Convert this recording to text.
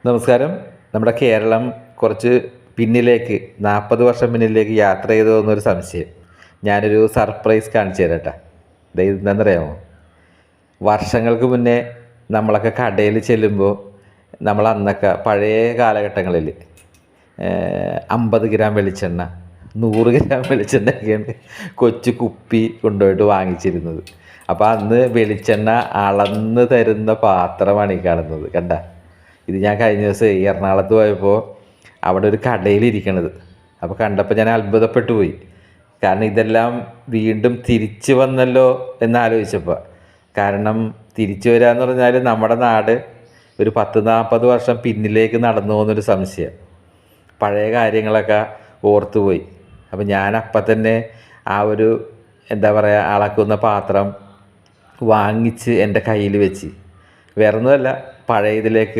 നമസ്കാരം. നമ്മുടെ കേരളം കുറച്ച് പിന്നിലേക്ക് 40 വർഷം പിന്നിലേക്ക് യാത്ര ചെയ്തോ എന്നൊരു സംശയം. ഞാനൊരു സർപ്രൈസ് കാണിച്ചു തരാം കേട്ടോ. ഇത് എന്താണെന്നറിയാമോ? വർഷങ്ങൾക്ക് മുന്നേ നമ്മളൊക്കെ കടയിൽ ചെല്ലുമ്പോൾ നമ്മൾ അന്നൊക്കെ പഴയ കാലഘട്ടങ്ങളിൽ 50 ഗ്രാം വെളിച്ചെണ്ണ, 100 ഗ്രാം വെളിച്ചെണ്ണയൊക്കെയാണ് കൊച്ചു കുപ്പി കൊണ്ടുപോയിട്ട് വാങ്ങിച്ചിരുന്നത്. അപ്പോൾ അന്ന് വെളിച്ചെണ്ണ അളന്ന് തരുന്ന പാത്രമാണ് ഈ കാണുന്നത്. കണ്ട, ഇത് ഞാൻ കഴിഞ്ഞ ദിവസം എറണാകുളത്ത് പോയപ്പോൾ അവിടെ ഒരു കടയിലിരിക്കണത് അപ്പോൾ കണ്ടപ്പോൾ ഞാൻ അത്ഭുതപ്പെട്ടു പോയി. കാരണം ഇതെല്ലാം വീണ്ടും തിരിച്ചു വന്നല്ലോ എന്നാലോചിച്ചപ്പോൾ. കാരണം തിരിച്ചു വരിക എന്ന് പറഞ്ഞാൽ നമ്മുടെ നാട് ഒരു 10-40 വർഷം പിന്നിലേക്ക് നടന്നു പോകുന്നൊരു സംശയം. പഴയ കാര്യങ്ങളൊക്കെ ഓർത്തുപോയി. അപ്പോൾ ഞാൻ അപ്പം തന്നെ ആ ഒരു എന്താ പറയുക, അളക്കുന്ന പാത്രം വാങ്ങിച്ച് എൻ്റെ കയ്യിൽ വെച്ച്, വേറൊന്നുമല്ല, പഴയതിലേക്ക്